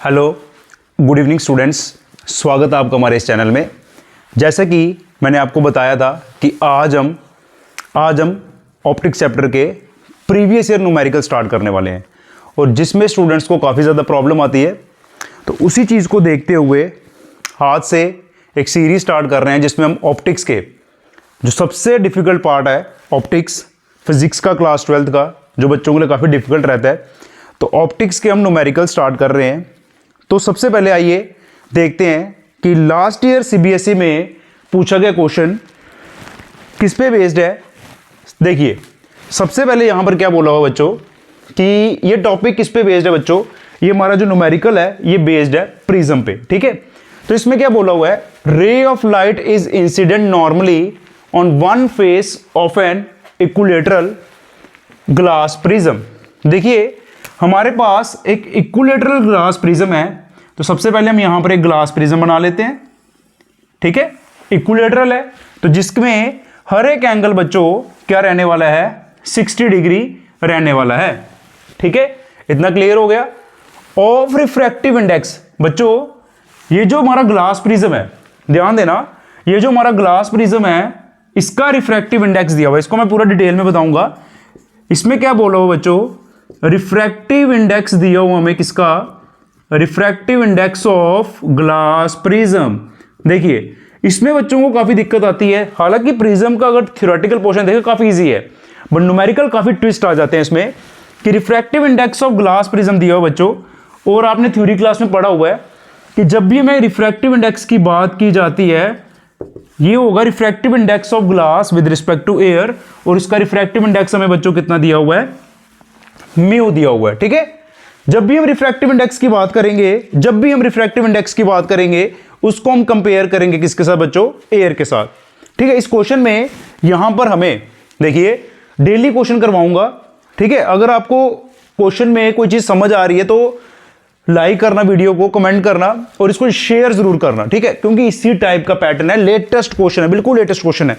Hello, good evening students. स्वागत है आपका हमारे इस चैनल में। जैसा कि मैंने आपको बताया था कि आज हम ऑप्टिक्स चैप्टर के प्रीवियस ईयर न्यूमेरिकल स्टार्ट करने वाले हैं और जिसमें स्टूडेंट्स को काफ़ी ज़्यादा प्रॉब्लम आती है, तो उसी चीज़ को देखते हुए आज से एक सीरीज स्टार्ट कर रहे हैं जिसमें हम ऑप्टिक्स के जो सबसे डिफ़िकल्ट पार्ट है, ऑप्टिक्स फिज़िक्स का क्लास 12th का, जो बच्चों के लिए काफ़ी डिफ़िकल्ट रहता है, तो ऑप्टिक्स के हम न्यूमेरिकल स्टार्ट कर रहे हैं। तो सबसे पहले आइए देखते हैं कि लास्ट ईयर सीबीएसई में पूछा गया क्वेश्चन किस पे बेस्ड है। देखिए, सबसे पहले यहां पर क्या बोला हुआ बच्चों कि ये टॉपिक किस पे बेस्ड है बच्चों, ये हमारा जो न्यूमेरिकल है ये बेस्ड है प्रिज्म पे। ठीक है, तो इसमें क्या बोला हुआ है, ray of light is incident normally on one face of an equilateral glass prism. देखिए, हमारे पास एक इक्विलेटरल ग्लास प्रिज्म है, तो सबसे पहले हम यहां पर एक ग्लास प्रिज्म बना लेते हैं। ठीक है, इक्विलेटरल है तो जिसमें हर एक एंगल बच्चों क्या रहने वाला है, 60 डिग्री रहने वाला है। ठीक है, इतना क्लियर हो गया। ऑफ रिफ्रैक्टिव इंडेक्स बच्चों, ये जो हमारा ग्लास प्रिज्म है, ध्यान देना, ये जो हमारा ग्लास प्रिज्म है इसका रिफ्रैक्टिव इंडेक्स दिया हुआ है, इसको मैं पूरा डिटेल में बताऊंगा। इसमें क्या बोला हुआ बच्चों, रिफ्रैक्टिव इंडेक्स दिया हुआ हमें, किसका, refractive index of glass prism. देखिए, इसमें बच्चों को काफी दिक्कत आती है। हालांकि प्रिज्म का अगर थ्योरेटिकल पोर्शन देखें काफी इजी है, बट न्यूमेरिकल काफी ट्विस्ट आ जाते हैं इसमें कि refractive index of glass prism दिया हुआ बच्चों, और आपने थ्योरी क्लास में पढ़ा हुआ है कि जब भी हमें रिफ्रैक्टिव इंडेक्स की बात की जाती है, ये होगा refractive index of glass with respect to air, और इसका रिफ्रैक्टिव इंडेक्स हमें बच्चों कितना दिया हुआ है, म्यू दिया हुआ है। ठीक है, जब भी हम रिफ्रैक्टिव इंडेक्स की बात करेंगे, उसको हम कंपेयर करेंगे किसके साथ बच्चों, एयर के साथ। ठीक है, इस क्वेश्चन में यहां पर हमें देखिए डेली क्वेश्चन करवाऊंगा। ठीक है, अगर आपको क्वेश्चन में कोई चीज समझ आ रही है तो लाइक करना, वीडियो को कमेंट करना और इसको शेयर जरूर करना। ठीक है, क्योंकि इसी टाइप का पैटर्न है, लेटेस्ट क्वेश्चन है, बिल्कुल लेटेस्ट क्वेश्चन है।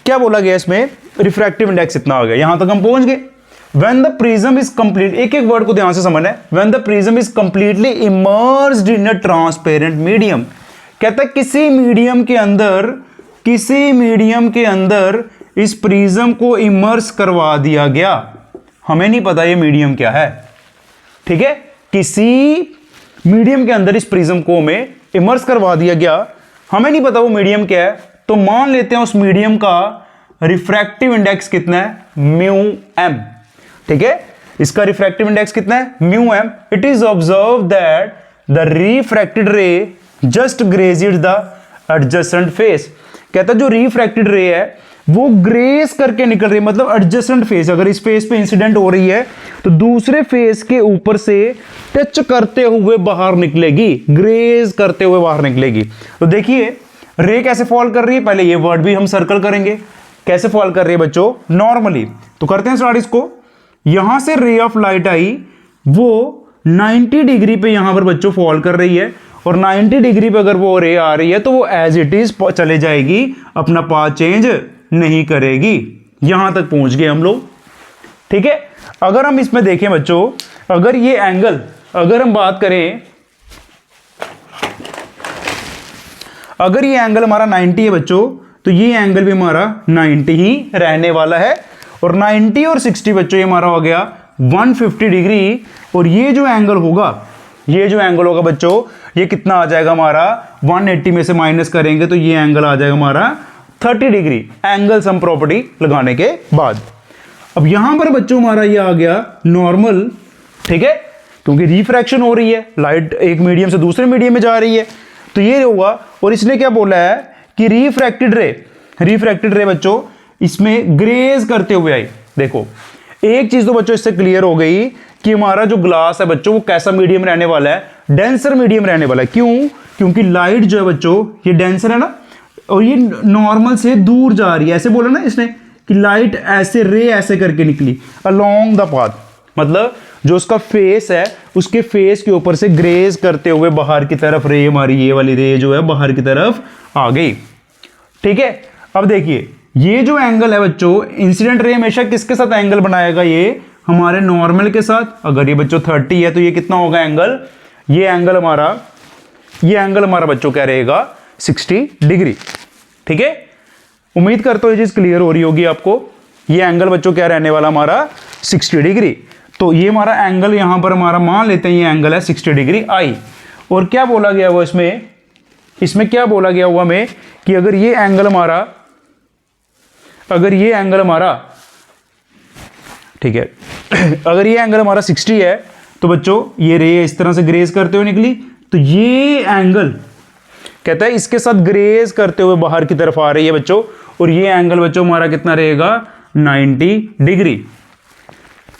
क्या बोला गया इसमें, रिफ्रैक्टिव इंडेक्स इतना आ गया, यहां तक हम पहुंच गए। When the prism is complete, एक एक वर्ड को ध्यान से समझना है। When the prism is completely immersed in a transparent medium, कहता है किसी मीडियम के अंदर इस प्रिज्म को इमर्स करवा दिया गया। हमें नहीं पता ये मीडियम क्या है। ठीक है, किसी मीडियम के अंदर इस प्रिज्म को हमें इमर्स करवा दिया गया, हमें नहीं पता वो मीडियम क्या है, तो मान लेते हैं उस मीडियम का रिफ्रैक्टिव इंडेक्स कितना है, म्यू एम। ठीक है, इसका रिफ्रैक्टिव इंडेक्स कितना है, mu M. It is observe that the refracted ray just grazed the adjacent face. कहता है जो रिफ्रैक्टेड रे है वो ग्रेस करके निकल रही है, मतलब एडजेसेंट फेस, अगर इस फेस पे इंसिडेंट हो रही है तो दूसरे फेस के ऊपर से टच करते हुए बाहर निकलेगी, ग्रेज करते हुए बाहर निकलेगी। तो देखिए रे कैसे फॉल कर रही है, पहले ये वर्ड भी हम सर्कल करेंगे, कैसे फॉल कर रही है बच्चों, नॉर्मली। तो करते हैं स्टार्ट इसको। यहां से रे ऑफ लाइट आई, वो 90 डिग्री पे यहां पर बच्चों फॉल कर रही है, और 90 डिग्री पे अगर वो रे आ रही है तो वो एज इट इज चले जाएगी, अपना पाथ चेंज नहीं करेगी। यहां तक पहुंच गए हम लोग। ठीक है, अगर हम इसमें देखें बच्चों, अगर ये एंगल, अगर हम बात करें, अगर ये एंगल हमारा 90 है बच्चों, तो ये एंगल भी हमारा 90 ही रहने वाला है, और 90 और 60 बच्चों ये हमारा हो गया 150 डिग्री। और ये जो एंगल होगा बच्चों, ये कितना आ जाएगा हमारा, 180 में से माइनस करेंगे तो ये एंगल आ जाएगा हमारा 30 डिग्री, एंगल सम प्रॉपर्टी लगाने के बाद। अब यहां पर बच्चों हमारा ये आ गया नॉर्मल। ठीक है, क्योंकि रिफ्रैक्शन हो रही है, लाइट एक मीडियम से दूसरे मीडियम में जा रही है, तो ये होगा। और इसने क्या बोला है कि रिफ्रैक्टेड रे बच्चों इसमें ग्रेज करते हुए आई। देखो, एक चीज तो बच्चों इससे क्लियर हो गई कि हमारा जो ग्लास है बच्चों वो कैसा मीडियम रहने वाला है, डेंसर मीडियम रहने वाला है। क्यों, क्योंकि लाइट जो है बच्चों ये डेंसर है ना, और ये नॉर्मल से दूर जा रही है। ऐसे बोला ना इसने कि लाइट ऐसे, रे ऐसे करके निकली अलोंग द पाथ, मतलब जो उसका फेस है उसके फेस के ऊपर से ग्रेज करते हुए बाहर की तरफ रे, हमारी ये वाली रे जो है बाहर की तरफ आ गई। ठीक है, अब देखिए ये जो एंगल है बच्चों, इंसिडेंट रे हमेशा किसके साथ एंगल बनाएगा, ये हमारे नॉर्मल के साथ। अगर ये बच्चों 30 है तो ये कितना होगा एंगल, ये एंगल हमारा बच्चों क्या रहेगा 60 डिग्री। ठीक है, उम्मीद करता हूं ये चीज क्लियर हो रही होगी आपको। ये एंगल बच्चों क्या रहने वाला हमारा 60 डिग्री। तो ये हमारा एंगल यहां पर हमारा मान लेते हैं ये एंगल है 60 डिग्री आई। और क्या बोला गया हुआ इसमें क्या बोला गया हुआ हमें कि अगर ये एंगल हमारा ठीक है अगर ये एंगल हमारा 60 है तो बच्चों ये रे इस तरह से ग्रेज करते हुए निकली, तो ये एंगल कहता है इसके साथ ग्रेज करते हुए बाहर की तरफ आ रही है बच्चों। और ये एंगल बच्चों हमारा कितना रहेगा 90 डिग्री।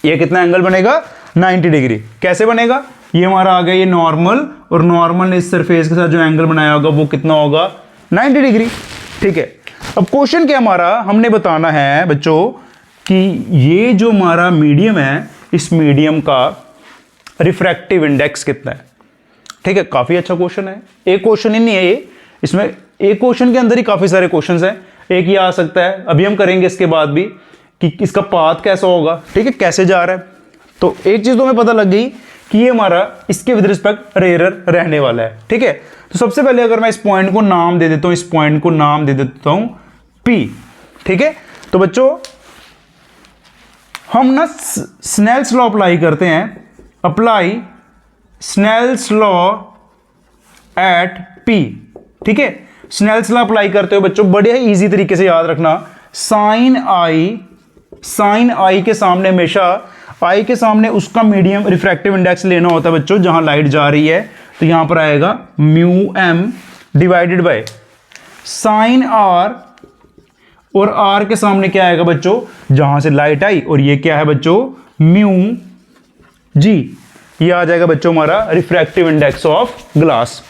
ये कितना एंगल बनेगा 90 डिग्री। कैसे बनेगा, ये हमारा आ गया ये नॉर्मल, और नॉर्मल ने इस सरफेस के साथ जो एंगल बनाया होगा वो कितना होगा 90 डिग्री। ठीक है, अब क्वेश्चन क्या हमारा हमने बताना है बच्चों कि ये जो हमारा मीडियम है इस मीडियम का रिफ्रैक्टिव इंडेक्स कितना है। ठीक है, काफी अच्छा क्वेश्चन है। एक क्वेश्चन ही नहीं है ये, इसमें एक क्वेश्चन के अंदर ही काफी सारे क्वेश्चंस हैं। एक ये आ सकता है, अभी हम करेंगे इसके बाद भी कि इसका पाथ कैसा होगा। ठीक है, कैसे जा रहा है। तो एक चीज तो हमें पता लग गई कि ये हमारा इसके विद रिस्पेक्ट रेयरर रहने वाला है। ठीक है, तो सबसे पहले अगर मैं इस पॉइंट को नाम दे देता हूं, इस पॉइंट को नाम दे देता हूं P। ठीक है, तो बच्चों हम ना स्नेल्स लॉ अप्लाई करते हैं, apply Snell's law at P। ठीक है, स्नेल्स लॉ अप्लाई करते हो बच्चों बड़े ही इजी तरीके से याद रखना, साइन आई के सामने हमेशा आई के सामने उसका मीडियम रिफ्रैक्टिव इंडेक्स लेना होता है बच्चों जहां लाइट जा रही है। तो यहां पर आएगा mu M divided by sine R, और आर के सामने क्या आएगा बच्चों जहां से लाइट आई, और ये क्या है बच्चों म्यू जी। ये आ जाएगा बच्चों हमारा रिफ्रैक्टिव इंडेक्स ऑफ ग्लास।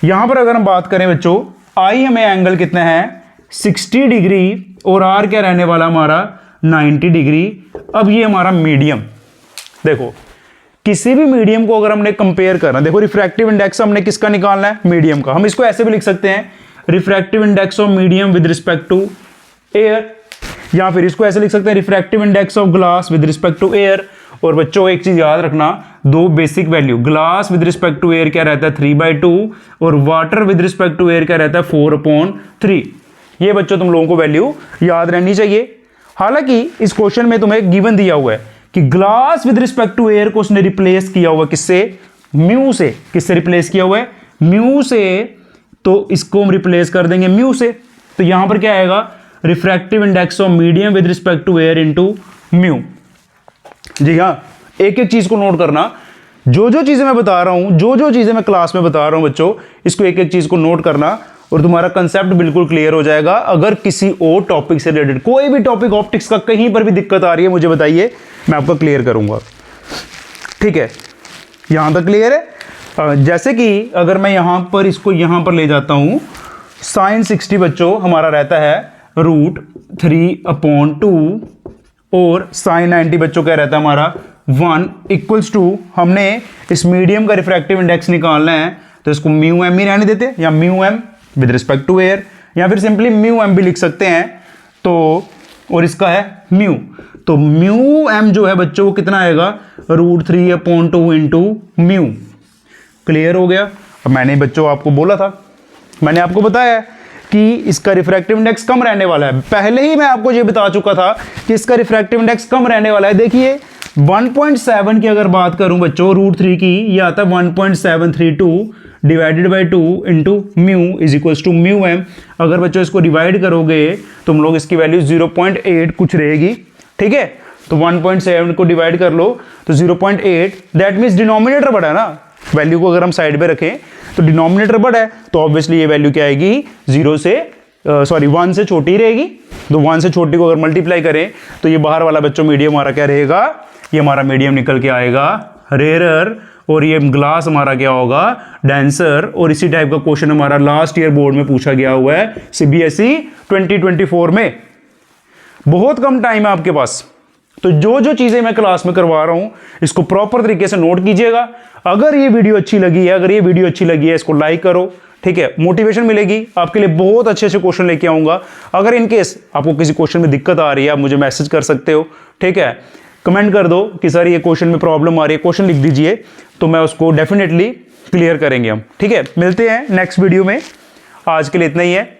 यहां पर अगर हम बात करें बच्चों आई हमें एंगल कितना है 60 डिग्री, और आर क्या रहने वाला हमारा 90 डिग्री। अब ये हमारा मीडियम, देखो किसी भी मीडियम को अगर हमने कंपेयर करना, देखो रिफ्रैक्टिव इंडेक्स हमने किसका निकालना है मीडियम का। हम इसको ऐसे भी लिख सकते हैं refractive index of medium with respect to air, या फिर इसको ऐसे लिख सकते हैं refractive index of glass with respect to air. और बच्चों एक चीज याद रखना, दो basic value, glass with respect to air क्या रहता है 3/2, और water with respect to air क्या रहता है 4/3। ये बच्चों तुम लोगों को वैल्यू याद रहनी चाहिए। हालांकि इस क्वेश्चन में तुम्हें गिवन दिया हुआ है कि glass with respect to air को उसने रिप्लेस किया हुआ किससे, म्यू से। किससे रिप्लेस किया हुआ है म्यू से, तो इसको हम रिप्लेस कर देंगे म्यू से। तो यहां पर क्या आएगा refractive index of medium with respect to air into mu. जी हाँ, एक एक चीज को नोट करना, जो जो चीजें मैं बता रहा हूं, जो जो चीजें मैं क्लास में बता रहा हूं बच्चों, इसको एक एक चीज को नोट करना और तुम्हारा कंसेप्ट बिल्कुल क्लियर हो जाएगा। अगर किसी और टॉपिक से रिलेटेड कोई भी टॉपिक ऑप्टिक्स का कहीं पर भी दिक्कत आ रही है मुझे बताइए, मैं आपको क्लियर करूंगा। ठीक है, यहां तक क्लियर है। जैसे कि अगर मैं यहां पर इसको यहां पर ले जाता हूं, साइन 60 बच्चों हमारा रहता है √3/2, और साइन 90 बच्चों क्या रहता है हमारा 1 इक्वल्स टू, हमने इस मीडियम का रिफ्रैक्टिव इंडेक्स निकालना है तो इसको म्यू एम ही रहने देते, या mu M with respect to air, या फिर सिंपली म्यू एम भी लिख सकते हैं। तो और इसका है म्यू, तो म्यू एम जो है बच्चों वो कितना आएगा √3/2 इंटू म्यू। क्लियर हो गया। अब मैंने बच्चों आपको बोला था, मैंने आपको बताया कि इसका रिफ्रैक्टिव इंडेक्स कम रहने वाला है। पहले ही मैं आपको ये बता चुका था कि इसका रिफ्रैक्टिव इंडेक्स कम रहने वाला है। देखिए 1.7 की अगर बात करूं बच्चों √3 की, ये आता है 1.732 divided by 2 into mu is equals to mu M. अगर बच्चों इसको डिवाइड करोगे तुम लोग इसकी वैल्यू 0.8 कुछ रहेगी। ठीक है, तो 1.7 को डिवाइड कर लो तो 0.8, दैट मीन्स डिनोमिनेटर बढ़ा ना, वैल्यू को अगर हम साइड पे रखें तो डिनोमिनेटर बढ़ा है, तो ऑब्वियसली ये वैल्यू क्या आएगी 1 से छोटी रहेगी। तो 1 से छोटी को अगर मल्टीप्लाई करें तो ये बाहर वाला बच्चों मीडियम हमारा क्या रहेगा, ये हमारा मीडियम निकल के आएगा रेयर, और ये ग्लास हमारा क्या होगा डेंसर। और इसी टाइप का क्वेश्चन हमारा लास्ट ईयर बोर्ड में पूछा गया हुआ है CBSE 2024 में। बहुत कम टाइम है आपके पास, तो जो जो चीजें मैं क्लास में करवा रहा हूं इसको प्रॉपर तरीके से नोट कीजिएगा। अगर ये वीडियो अच्छी लगी है, इसको लाइक करो। ठीक है, मोटिवेशन मिलेगी, आपके लिए बहुत अच्छे अच्छे क्वेश्चन लेके आऊंगा। अगर इनकेस आपको किसी क्वेश्चन में दिक्कत आ रही है आप मुझे मैसेज कर सकते हो। ठीक है, कमेंट कर दो कि सर ये क्वेश्चन में प्रॉब्लम आ रही है, क्वेश्चन लिख दीजिए, तो मैं उसको डेफिनेटली क्लियर करेंगे हम। ठीक है, मिलते हैं नेक्स्ट वीडियो में। आज के लिए इतना ही है।